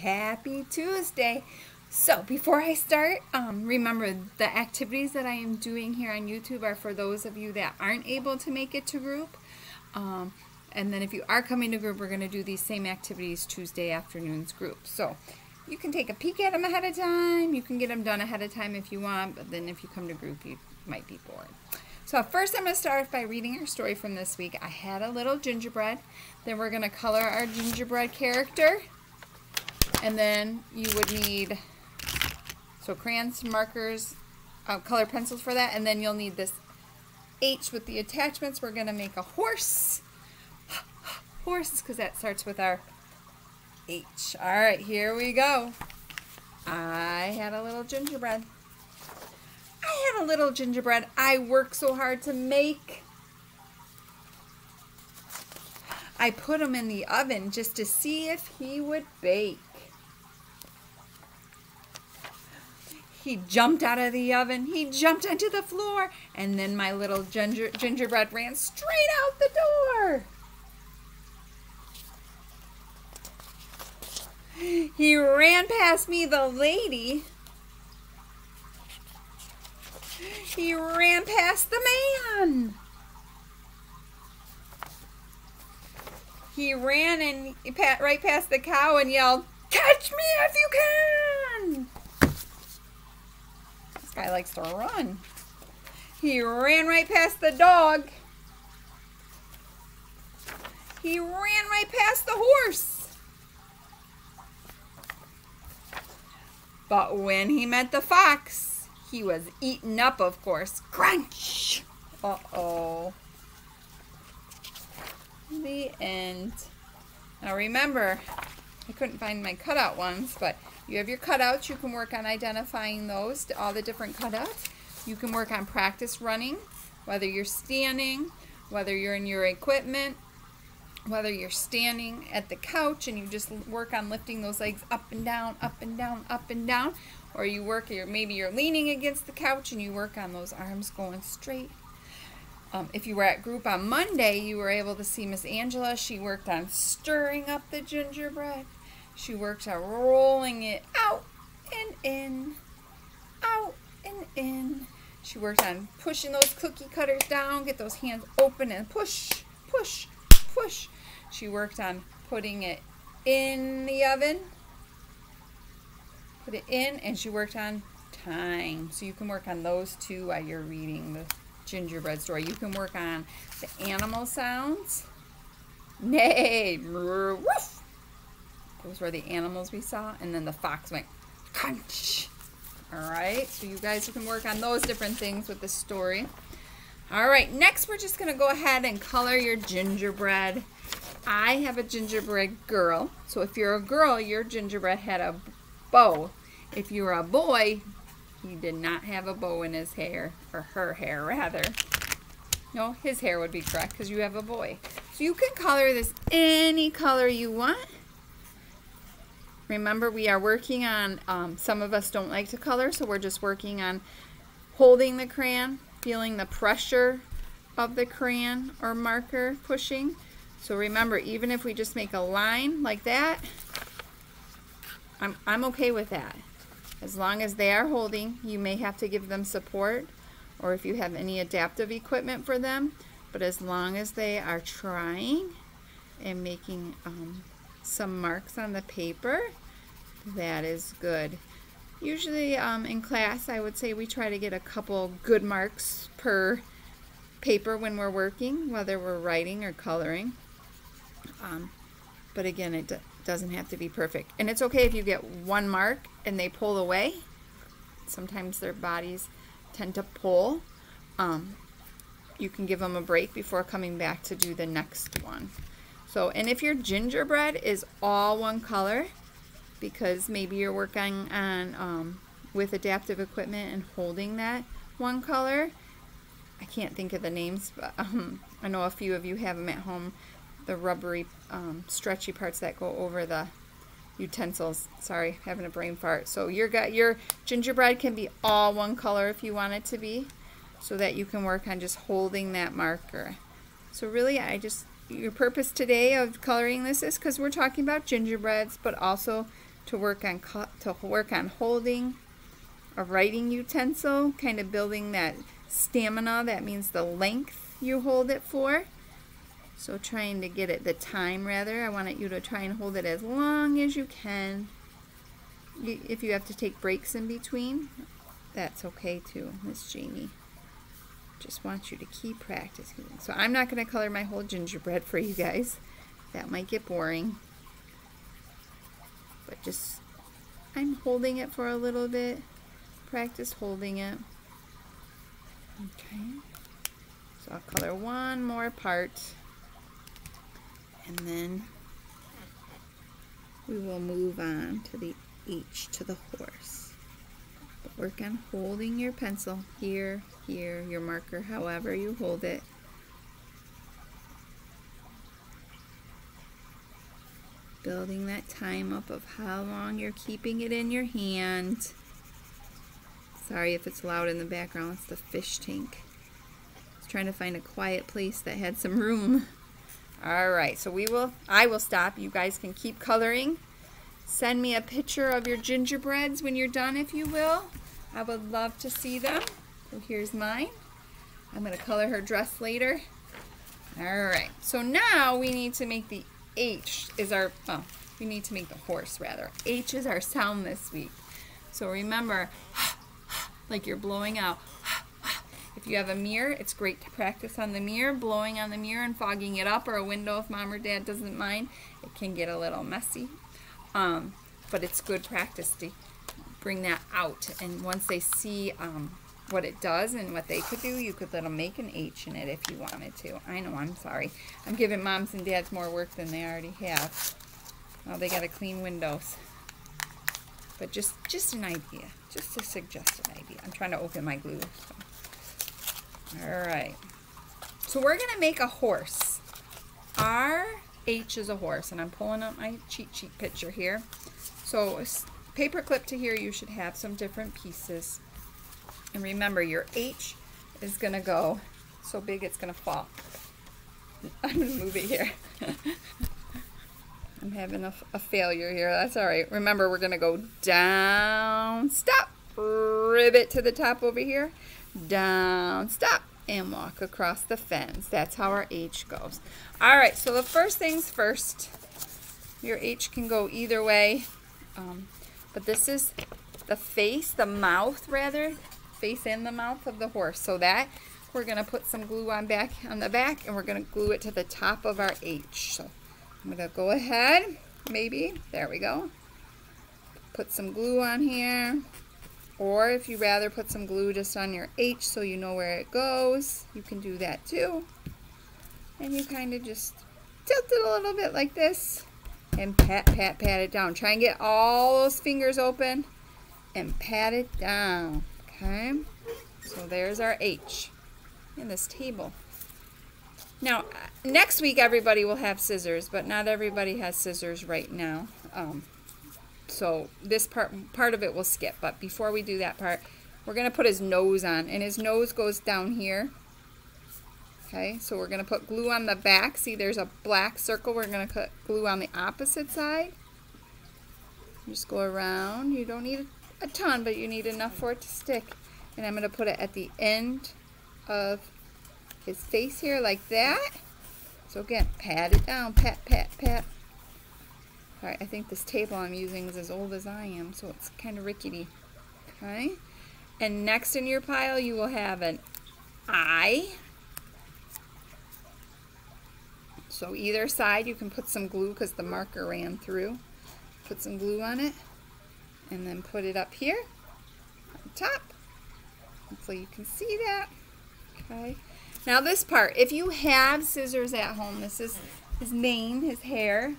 Happy Tuesday. So before I start, remember the activities that I am doing here on YouTube are for those of you that aren't able to make it to group. And then if you are coming to group, we're going to do these same activities Tuesday afternoons group. So you can take a peek at them ahead of time. You can get them done ahead of time if you want, but then if you come to group, you might be bored. So first I'm going to start by reading our story from this week. I had a little gingerbread. Then we're going to color our gingerbread character. And then you would need crayons, markers, color pencils for that. And then you'll need this H with the attachments. We're going to make a horse. Horse, because that starts with our H. All right, here we go. I had a little gingerbread. I worked so hard to make. I put him in the oven just to see if he would bake. He jumped out of the oven. He jumped onto the floor. And then my little gingerbread ran straight out the door. He ran past me, the lady. He ran past the man. He ran and right past the cow and yelled, "Catch me if you can!" This guy likes to run. He ran right past the dog. He ran right past the horse. But when he met the fox, he was eaten up, of course. Crunch! Uh-oh. The end. Now remember, I couldn't find my cutout ones, but you have your cutouts. You can work on identifying those, all the different cutouts. You can work on practice running, whether you're standing, whether you're in your equipment, whether you're standing at the couch and you just work on lifting those legs up and down, up and down, up and down. Or you work, maybe you're leaning against the couch and you work on those arms going straight. If you were at group on Monday, you were able to see Miss Angela. She worked on stirring up the gingerbread. She worked on rolling it out and in, out and in. She worked on pushing those cookie cutters down, get those hands open and push, push, push. She worked on putting it in the oven. Put it in, and she worked on time. So you can work on those two while you're reading the gingerbread story. You can work on the animal sounds. Neigh, woof. Those were the animals we saw. And then the fox went crunch. All right, so you guys can work on those different things with the story. All right, next we're just going to go ahead and color your gingerbread. I have a gingerbread girl. So if you're a girl, your gingerbread had a bow. If you're a boy, he did not have a bow in his hair, or her hair rather. No, his hair would be correct because you have a boy. So you can color this any color you want. Remember, we are working on, some of us don't like to color, so we're just working on holding the crayon, feeling the pressure of the crayon or marker pushing. So remember, even if we just make a line like that, I'm okay with that. As long as they are holding, you may have to give them support, or if you have any adaptive equipment for them, but as long as they are trying and making some marks on the paper, that is good. Usually in class, I would say we try to get a couple good marks per paper when we're working, whether we're writing or coloring. But again, it doesn't have to be perfect. And it's okay if you get one mark and they pull away. Sometimes their bodies tend to pull. You can give them a break before coming back to do the next one. So, and if your gingerbread is all one color, because maybe you're working on with adaptive equipment and holding that one color, I can't think of the names, but I know a few of you have them at home, the rubbery stretchy parts that go over the utensils. Sorry, having a brain fart. So your gingerbread can be all one color if you want it to be, so that you can work on just holding that marker. So really, your purpose today of coloring this is because we're talking about gingerbreads, but also to work on holding a writing utensil, kind of building that stamina. That means the length you hold it for. So trying to get it, the time rather, I want you to try and hold it as long as you can. If you have to take breaks in between, that's okay too, Miss Jamie. Just want you to keep practicing. So I'm not going to color my whole gingerbread for you guys. That might get boring. But just, I'm holding it for a little bit. Practice holding it. Okay. So I'll color one more part. And then we will move on to the H, to the horse. But work on holding your pencil here, here, your marker, however you hold it. Building that time up of how long you're keeping it in your hand. Sorry if it's loud in the background, it's the fish tank. I was trying to find a quiet place that had some room. Alright, so I will stop. You guys can keep coloring. Send me a picture of your gingerbreads when you're done, if you will. I would love to see them. So here's mine. I'm going to color her dress later. Alright, so now we need to make the H is our, we need to make the horse rather. H is our sound this week. So remember, like you're blowing out. If you have a mirror, it's great to practice on the mirror, blowing on the mirror and fogging it up, or a window if mom or dad doesn't mind. It can get a little messy, but it's good practice to bring that out. And once they see what it does and what they could do, you could let them make an H in it if you wanted to. I know, I'm sorry. I'm giving moms and dads more work than they already have. Well, they got to clean windows. But just an idea, just a suggested idea. I'm trying to open my glue. So. Alright, so we're going to make a horse. Our H is a horse, and I'm pulling up my cheat sheet picture here. So paper clip to here, you should have some different pieces. And remember, your H is going to go so big it's going to fall. I'm going to move it here. I'm having a failure here. That's alright. Remember, we're going to go down, stop, ribbit to the top over here. Down, stop, and walk across the fence. That's how our H goes. Alright, so the first things first, your H can go either way, but this is the face, the mouth rather, face and the mouth of the horse. So that we're going to put some glue on the back, and we're going to glue it to the top of our H. So I'm going to go ahead, maybe, there we go, put some glue on here. Or if you rather put some glue just on your H so you know where it goes, you can do that too. And you kind of just tilt it a little bit like this and pat it down. Try and get all those fingers open and pat it down. Okay? So there's our H in this table. Now, next week everybody will have scissors, but not everybody has scissors right now. So this part of it will skip, but before we do that part, we're going to put his nose on, and his nose goes down here. Okay, so we're going to put glue on the back. See, there's a black circle. We're going to put glue on the opposite side. Just go around. You don't need a ton, but you need enough for it to stick. And I'm going to put it at the end of his face here like that. So again, pat it down, pat, pat, pat. Alright, I think this table I'm using is as old as I am, so it's kind of rickety. Okay? And next in your pile you will have an I. So either side you can put some glue because the marker ran through. Put some glue on it, and then put it up here on top. Hopefully you can see that. Okay? Now this part, if you have scissors at home, this is his mane, his hair.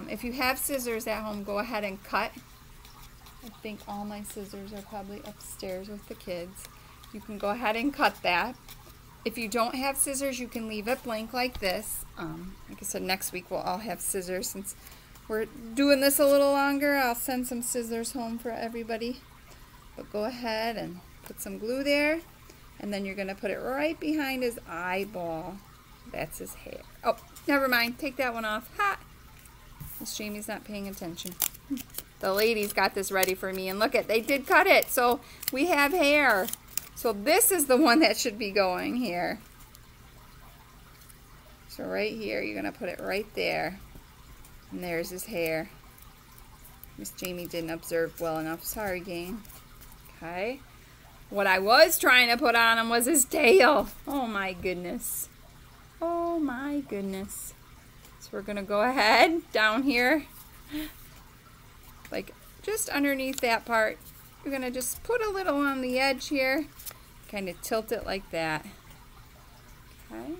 If you have scissors at home, go ahead and cut. I think all my scissors are probably upstairs with the kids. You can go ahead and cut that. If you don't have scissors, you can leave it blank like this. Like I said, next week we'll all have scissors. Since we're doing this a little longer, I'll send some scissors home for everybody. But go ahead and put some glue there. And then you're going to put it right behind his eyeball. That's his hair. Oh, never mind. Take that one off. Ha! Miss Jamie's not paying attention. the ladies got this ready for me, and look at, they did cut it, so we have hair. So this is the one that should be going here. So right here, you're gonna put it right there, and there's his hair. Miss Jamie didn't observe well enough. Sorry, gang. Okay. What I was trying to put on him was his tail. Oh my goodness. Oh my goodness. So we're gonna go ahead down here, like just underneath that part. You're gonna just put a little on the edge here, kind of tilt it like that. Okay.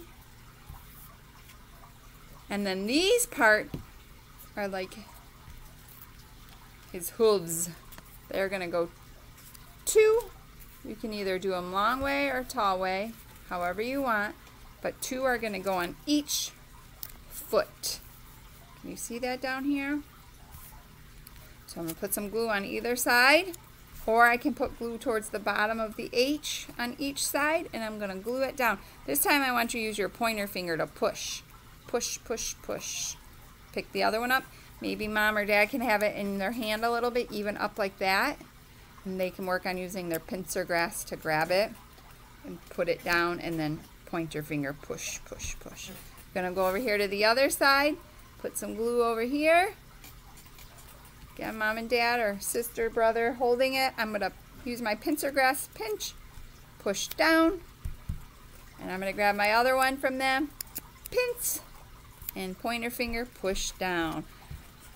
And then these part are like his hooves. They're gonna go two. You can either do them long way or tall way, however you want, but two are gonna go on each foot. Can you see that down here? So I'm gonna put some glue on either side, or I can put glue towards the bottom of the H on each side, and I'm gonna glue it down. This time I want you to use your pointer finger to push. Push, push, push. Pick the other one up. Maybe mom or dad can have it in their hand a little bit, even up like that. And they can work on using their pincer grasp to grab it and put it down, and then point your finger, push, push, push. I'm gonna go over here to the other side, put some glue over here. Get mom and dad or sister, brother holding it. I'm gonna use my pincer grasp, pinch, push down, and I'm gonna grab my other one from them, pinch, and pointer finger, push down.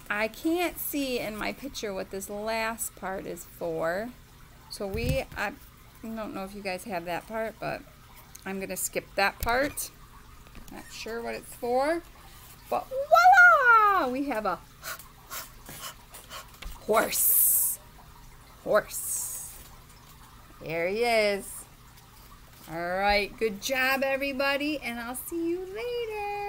I can't see in my picture what this last part is for. So I don't know if you guys have that part, but I'm gonna skip that part. Not sure what it's for, but voila! We have a horse. Horse. There he is. All right, good job everybody, and I'll see you later.